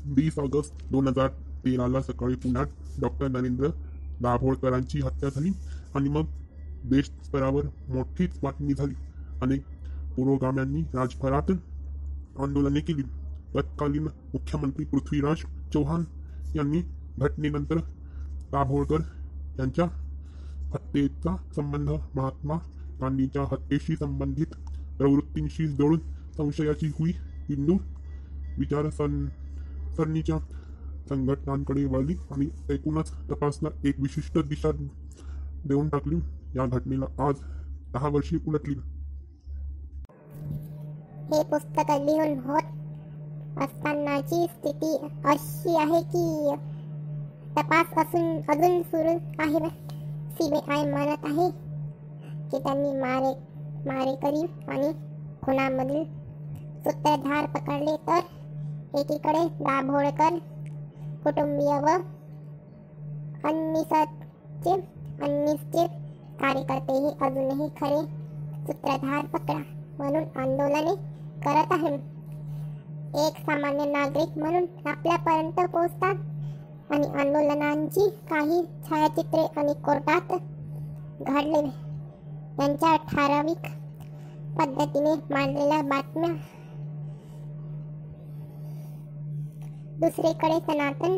20 August 2013ला सकाळी पुण्यात doctor Narendra दाभोळकरांची हत्या झाली आणि मग देशस्तरावर मोठीच बातमी झाली. अनेक पुरोगाम्यांनी राजभरात आंदोलने केली. तत्कालीन मुख्यमंत्री पृथ्वीराज चव्हाण यांनी घटनेनंतर दाभोळकर यांच्या हत्येचा संबंध महात्मा गांधींच्या हत्येशी संबंधित प्रवृत्तींशी जोडून संशयाची हुई हिंदू विचारसरणीच्या संघटनांकडे वळली आणि एकूणच तपासला एक विशिष्ट दिशा देऊन टाकली. या घटनेला आज 10 वर्षे उलटली. हे पुस्तक लिहून होत असतानाची स्थिती अशी आहे की तपास अजून सुरू आहे. CBI म्हणत आहे की त्यांनी मारेकरी आणि खुनामधील सूत्रधार पकडले, तर एकीकडे दाभोळकर कुटुंबीय व अन्नीसचे कार्यकर्तेही अजूनही खरे सूत्रधार पकडा म्हणून आंदोलने करत आहेत. एक सामान्य नागरिक म्हणून आपल्यापर्यंत पोहोचतात आणि आंदोलनांची काही छायाचित्रे आणि कोर्टात घडले यांच्या ठराविक पद्धतीने मांडलेल्या बातम्या. दुसरीकडे सनातन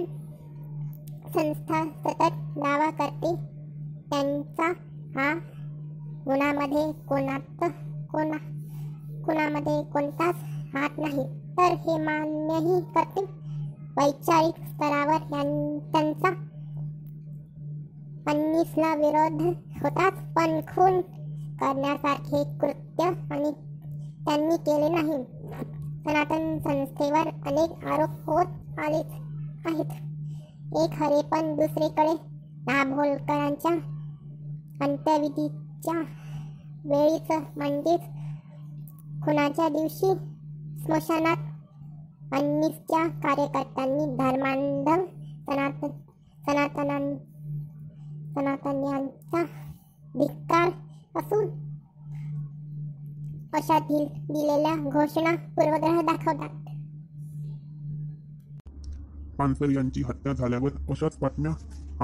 संस्था सतत दावा करते त्यांचा हा गुन्ह्यामध्ये कुणामध्ये कोणताच हात नाही, तर हे मान्यही करते वैचारिक स्तरावर त्यांचा अन्नीसला विरोध होताच, पण खून करण्यासारखे कृत्य आणि त्यांनी केले नाही. सनातन संस्थेवर अनेक आरोप होत आलेच आहेत. एक खरे, पण दुसरीकडे दाभोळकरांच्या अंत्यविधीच्या वेळीच म्हणजेच खुनाच्या दिवशी स्मशानात अन्नीसच्या कार्यकर्त्यांनी धर्मांध सनातन्यांचा धिक्कार असून अशा दिलेल्या घोषणा पूर्वग्रह दाखवतात. पानसर यांची हत्या झाल्यावर अशाच बातम्या,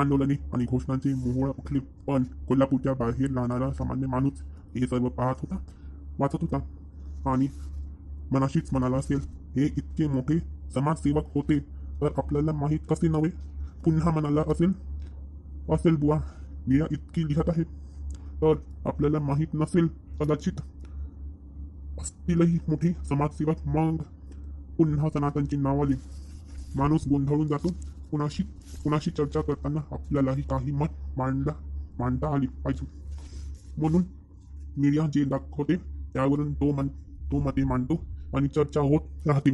आंदोलने आणि घोषणांचे मोहोळ उठले. पण कोल्हापूरच्या बाहेर राहणारा सामान्य माणूस हे सर्व पाहत होता, वाचत होता आणि मनाशीच म्हणाला असेल, हे इतके मोठे समाजसेवक होते तर आपल्याला माहीत कसे नव्हे. पुन्हा म्हणाला असेल बुवा, मीरा इतकी लिहत आहे तर आपल्याला माहीत नसेल, कदाचित असतीलही मोठे समाजसेवक. मग पुन्हा सनातनचे नाव आले. माणूस गोंधळून जातो. कुणाशी चर्चा करताना आपल्यालाही काही मत मांडता आली पाहिजे, म्हणून मीडिया जे दाखवते त्यावरून तो मते मांडतो आणि चर्चा होत राहते.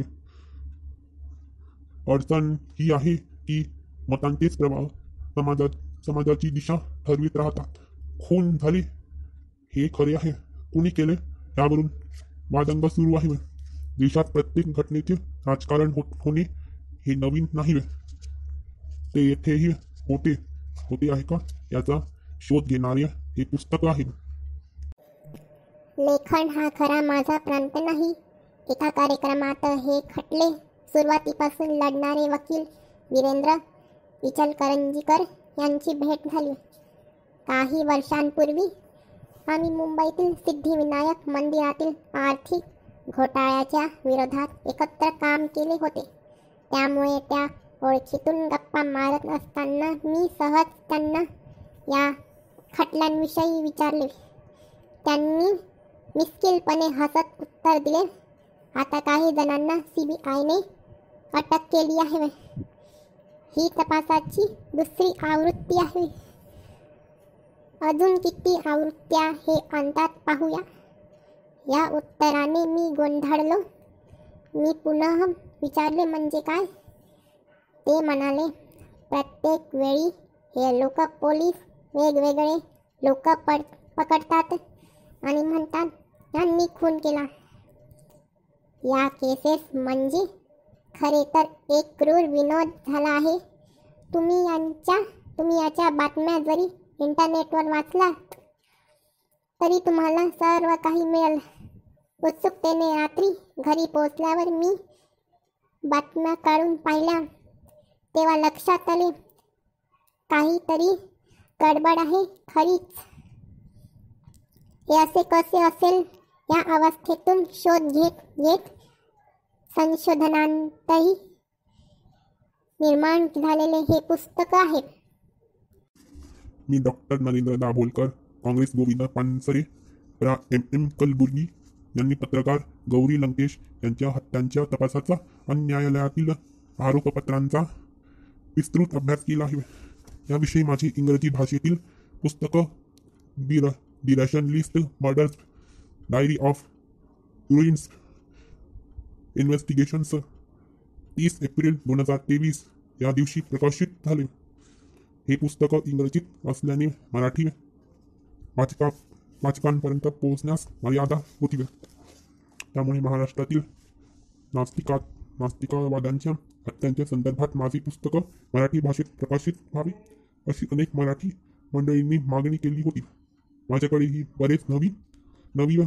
अडचण ही आहे की मतांचेच प्रवाह समाजाची दिशा ठरवित राहतात. खून झाले हे खरे आहे, कुणी केले यावरून वादंग सुरू आहे. देशात प्रत्येक घटनेचे राजकारण होणे हे नवीन नाही. ते येथेही होते आहे का याचा शोध घेणारे हे पुस्तक आहे. लेखन हा खरा माझा प्रांत नाही. एका कार्यक्रमात हे खटले सुरुवातीपासून लढणारे वकील वीरेंद्र इचलकरंजीकर यांची भेट झाली. काही वर्षांपूर्वी आम्ही मुंबईतील सिद्धिविनायक मंदिरातील आर्थिक घोटाळ्याच्या विरोधात एकत्र काम केले होते. त्यामुळे त्या ओळखीतून गप्पा मारत असताना मी सहज त्यांना या खटल्यांविषयी विचारले. त्यांनी मिश्किलपणे हसत उत्तर दिले, आता काही जणांना CBIने अटक केली आहे. ही तपासाची दुसरी आवृत्ती आहे. अजून किती आवृत्त्या हे आणतात पाहूया. या उत्तराने मी गोंधळलो. मी पुन्हा विचारले, म्हणजे काय? ते म्हणाले, प्रत्येक वेळी हे लोक पोलीस वेगवेगळे लोक पकडतात आणि म्हणतात यांनी खून केला. या केसेस म्हणजे खरे तर एक क्रूर विनोद झाला आहे. तुम्ही याच्या बातम्या जरी इंटरनेटवर वाचलात तरी तुम्हाला सर्व काही मिळेल. उत्सुकतेने रात्री घरी पोहोचल्यावर मी बातम्या काढून पाहिल्या तेव्हा लक्षात आले काहीतरी गडबड आहे खरीच. हे असे कसे असेल या अवस्थेतून शोध घेत घेत संशोधनांतही निर्माण झालेले हे पुस्तक आहे. मी डॉक्टर नरेंद्र दाभोलकर, काँग्रेस गोविंद पानसरे, प्रा. एम. कलबुर्गी यांनी पत्रकार गौरी लंकेश यांच्या हत्यांच्या तपासाचा आणि न्यायालयातील आरोपपत्रांचा विस्तृत अभ्यास केला आहे. याविषयी माझी इंग्रजी भाषेतील पुस्तकं the Russian list murders, diary of ruins, investigations 30 April 2023 या दिवशी प्रकाशित झाले. हे पुस्तक इंग्रजीत असल्याने मराठी वाचकांपर्यंत पोहोचण्यास मर्यादा होती. त्यामुळे महाराष्ट्रातील नास्तिकवाद्यांच्या हत्यांच्या संदर्भात माझी पुस्तकं मराठी भाषेत प्रकाशित व्हावी अशी अनेक मराठी मंडळींनी मागणी केली होती. माझ्याकडेही बरेच नवी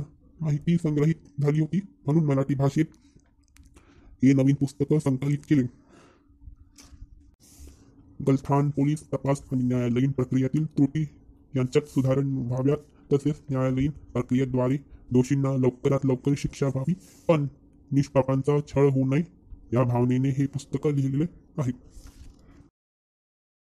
माहिती संग्रहित झाली होती, म्हणून मराठी भाषेत हे नवीन पुस्तक संकलित केले. गलथान पोलीस तपास आणि न्यायालयीन प्रक्रियेतील त्रुटी यांच्यात सुधारण व्हाव्यात, तसेच न्यायालयीन प्रक्रियेद्वारे दोषींना लवकरात लवकर शिक्षा व्हावी, पण निष्पापांचा छळ होऊ नये या भावनेने हे पुस्तक लिहिलेले आहे.